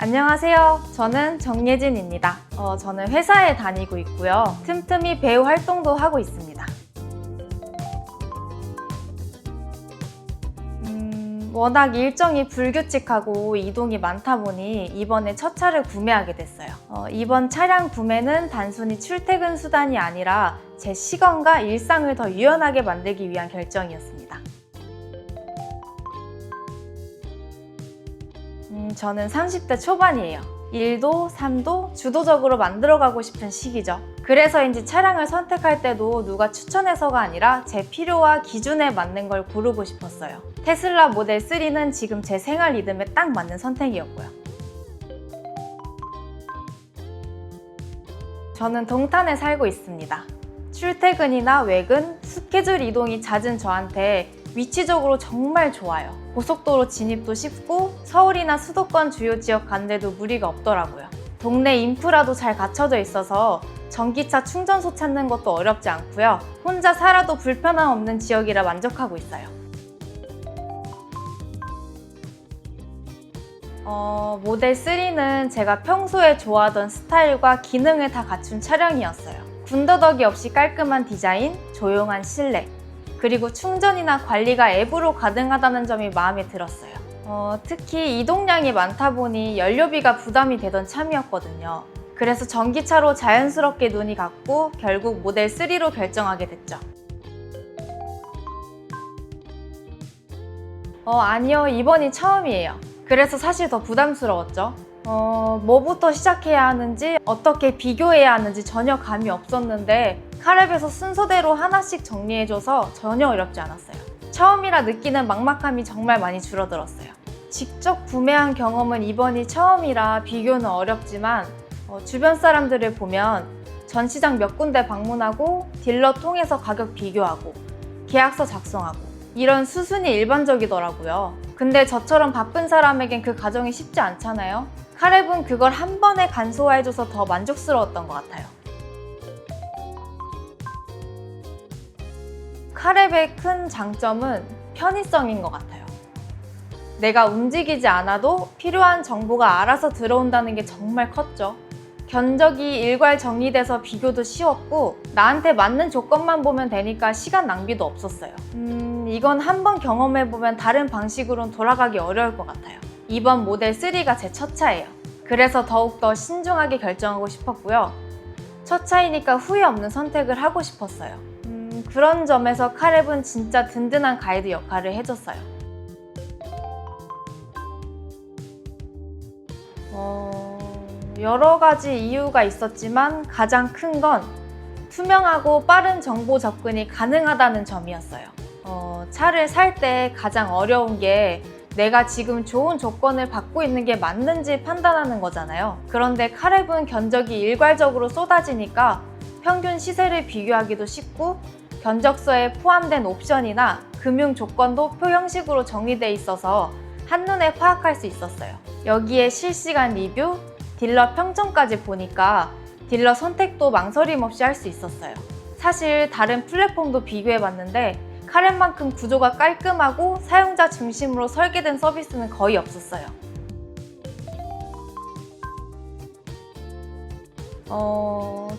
안녕하세요. 저는 정예진입니다. 저는 회사에 다니고 있고요. 틈틈이 배우 활동도 하고 있습니다. 워낙 일정이 불규칙하고 이동이 많다 보니 이번에 첫 차를 구매하게 됐어요. 이번 차량 구매는 단순히 출퇴근 수단이 아니라 제 시간과 일상을 더 유연하게 만들기 위한 결정이었습니다. 저는 30대 초반이에요. 일도 삶도 주도적으로 만들어가고 싶은 시기죠. 그래서인지 차량을 선택할 때도 누가 추천해서가 아니라 제 필요와 기준에 맞는 걸 고르고 싶었어요. 테슬라 모델 3는 지금 제 생활 리듬에 딱 맞는 선택이었고요. 저는 동탄에 살고 있습니다. 출퇴근이나 외근, 스케줄 이동이 잦은 저한테 위치적으로 정말 좋아요. 고속도로 진입도 쉽고 서울이나 수도권 주요 지역 가는데도 무리가 없더라고요. 동네 인프라도 잘 갖춰져 있어서 전기차 충전소 찾는 것도 어렵지 않고요. 혼자 살아도 불편함 없는 지역이라 만족하고 있어요. 모델 3는 제가 평소에 좋아하던 스타일과 기능을 다 갖춘 차량이었어요. 군더더기 없이 깔끔한 디자인, 조용한 실내, 그리고 충전이나 관리가 앱으로 가능하다는 점이 마음에 들었어요. 특히 이동량이 많다 보니 연료비가 부담이 되던 참이었거든요. 그래서 전기차로 자연스럽게 눈이 갔고 결국 모델 3로 결정하게 됐죠. 아니요, 이번이 처음이에요. 그래서 사실 더 부담스러웠죠. 뭐부터 시작해야 하는지, 어떻게 비교해야 하는지 전혀 감이 없었는데 카랩에서 순서대로 하나씩 정리해줘서 전혀 어렵지 않았어요. 처음이라 느끼는 막막함이 정말 많이 줄어들었어요. 직접 구매한 경험은 이번이 처음이라 비교는 어렵지만 주변 사람들을 보면 전시장 몇 군데 방문하고 딜러 통해서 가격 비교하고 계약서 작성하고 이런 수순이 일반적이더라고요. 근데 저처럼 바쁜 사람에겐 그 과정이 쉽지 않잖아요. 카랩은 그걸 한 번에 간소화해줘서 더 만족스러웠던 것 같아요. 카랩의 큰 장점은 편의성인 것 같아요. 내가 움직이지 않아도 필요한 정보가 알아서 들어온다는 게 정말 컸죠. 견적이 일괄 정리돼서 비교도 쉬웠고 나한테 맞는 조건만 보면 되니까 시간 낭비도 없었어요. 이건 한번 경험해보면 다른 방식으로는 돌아가기 어려울 것 같아요. 이번 모델 3가 제 첫 차예요. 그래서 더욱더 신중하게 결정하고 싶었고요. 첫 차이니까 후회 없는 선택을 하고 싶었어요. 그런 점에서 카랩은 진짜 든든한 가이드 역할을 해줬어요. 여러 가지 이유가 있었지만 가장 큰 건 투명하고 빠른 정보 접근이 가능하다는 점이었어요. 차를 살 때 가장 어려운 게 내가 지금 좋은 조건을 받고 있는 게 맞는지 판단하는 거잖아요. 그런데 카랩은 견적이 일괄적으로 쏟아지니까 평균 시세를 비교하기도 쉽고 견적서에 포함된 옵션이나 금융 조건도 표 형식으로 정리돼 있어서 한눈에 파악할 수 있었어요. 여기에 실시간 리뷰, 딜러 평점까지 보니까 딜러 선택도 망설임 없이 할 수 있었어요. 사실 다른 플랫폼도 비교해봤는데 카랩만큼 구조가 깔끔하고 사용자 중심으로 설계된 서비스는 거의 없었어요.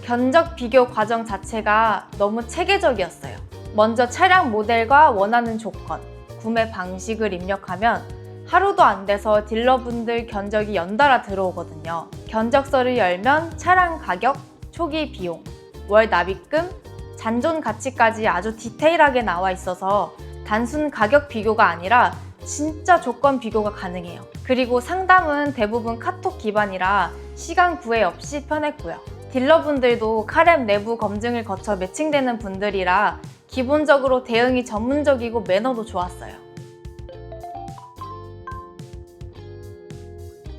견적 비교 과정 자체가 너무 체계적이었어요. 먼저 차량 모델과 원하는 조건, 구매 방식을 입력하면 하루도 안 돼서 딜러분들 견적이 연달아 들어오거든요. 견적서를 열면 차량 가격, 초기 비용, 월 납입금, 잔존 가치까지 아주 디테일하게 나와 있어서 단순 가격 비교가 아니라 진짜 조건 비교가 가능해요. 그리고 상담은 대부분 카톡 기반이라 시간 구애 없이 편했고요. 딜러분들도 카랩 내부 검증을 거쳐 매칭되는 분들이라 기본적으로 대응이 전문적이고 매너도 좋았어요.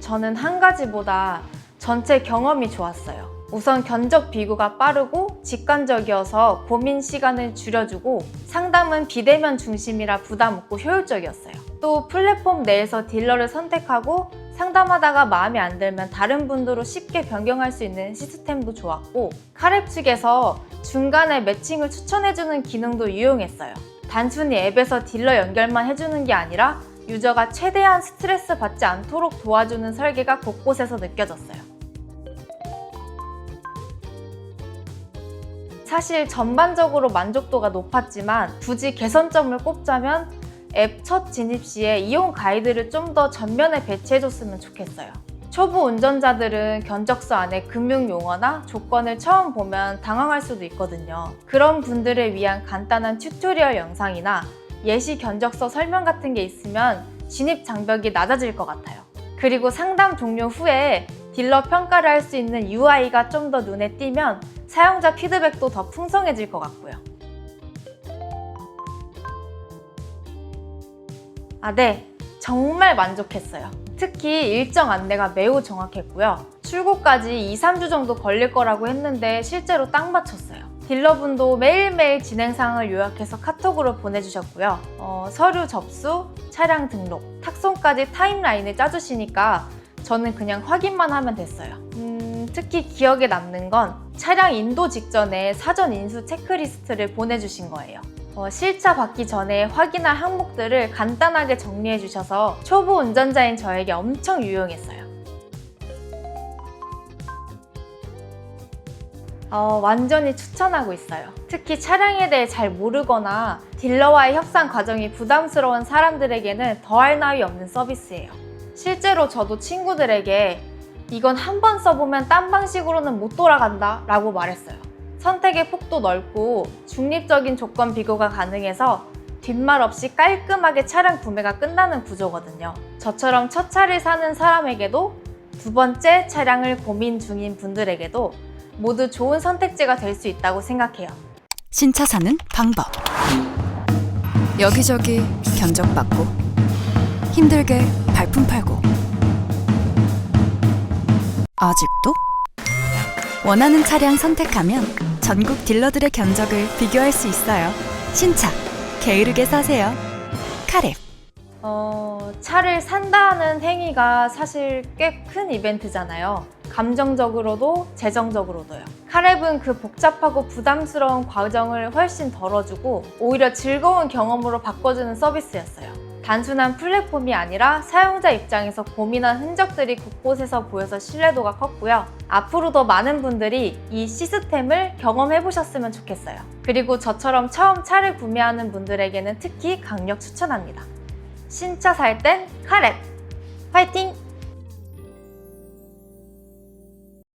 저는 한 가지보다 전체 경험이 좋았어요. 우선 견적 비교가 빠르고 직관적이어서 고민 시간을 줄여주고 상담은 비대면 중심이라 부담 없고 효율적이었어요. 또 플랫폼 내에서 딜러를 선택하고 상담하다가 마음에 안 들면 다른 분들로 쉽게 변경할 수 있는 시스템도 좋았고 카랩 측에서 중간에 매칭을 추천해주는 기능도 유용했어요. 단순히 앱에서 딜러 연결만 해주는 게 아니라 유저가 최대한 스트레스 받지 않도록 도와주는 설계가 곳곳에서 느껴졌어요. 사실 전반적으로 만족도가 높았지만 굳이 개선점을 꼽자면 앱 첫 진입 시에 이용 가이드를 좀 더 전면에 배치해줬으면 좋겠어요. 초보 운전자들은 견적서 안에 금융 용어나 조건을 처음 보면 당황할 수도 있거든요. 그런 분들을 위한 간단한 튜토리얼 영상이나 예시 견적서 설명 같은 게 있으면 진입 장벽이 낮아질 것 같아요. 그리고 상담 종료 후에 딜러 평가를 할 수 있는 UI가 좀 더 눈에 띄면 사용자 피드백도 더 풍성해질 것 같고요. 네. 정말 만족했어요. 특히 일정 안내가 매우 정확했고요. 출고까지 2-3주 정도 걸릴 거라고 했는데 실제로 딱 맞췄어요. 딜러분도 매일매일 진행사항을 요약해서 카톡으로 보내주셨고요. 서류 접수, 차량 등록, 탁송까지 타임라인을 짜주시니까 저는 그냥 확인만 하면 됐어요. 특히 기억에 남는 건 차량 인도 직전에 사전 인수 체크리스트를 보내주신 거예요. 실차 받기 전에 확인할 항목들을 간단하게 정리해 주셔서 초보 운전자인 저에게 엄청 유용했어요. 완전히 추천하고 있어요. 특히 차량에 대해 잘 모르거나 딜러와의 협상 과정이 부담스러운 사람들에게는 더할 나위 없는 서비스예요. 실제로 저도 친구들에게 이건 한 번 써보면 딴 방식으로는 못 돌아간다 라고 말했어요. 선택의 폭도 넓고 중립적인 조건 비교가 가능해서 뒷말 없이 깔끔하게 차량 구매가 끝나는 구조거든요. 저처럼 첫 차를 사는 사람에게도 두 번째 차량을 고민 중인 분들에게도 모두 좋은 선택지가 될 수 있다고 생각해요. 신차 사는 방법. 여기저기 견적받고 힘들게 발품 팔고 아직도? 원하는 차량 선택하면 전국 딜러들의 견적을 비교할 수 있어요. 신차, 게으르게 사세요. 카랩. 차를 산다는 행위가 사실 꽤 큰 이벤트잖아요. 감정적으로도 재정적으로도요. 카랩은 그 복잡하고 부담스러운 과정을 훨씬 덜어주고 오히려 즐거운 경험으로 바꿔주는 서비스였어요. 단순한 플랫폼이 아니라 사용자 입장에서 고민한 흔적들이 곳곳에서 보여서 신뢰도가 컸고요. 앞으로 더 많은 분들이 이 시스템을 경험해보셨으면 좋겠어요. 그리고 저처럼 처음 차를 구매하는 분들에게는 특히 강력 추천합니다. 신차 살 땐 카랩! 화이팅!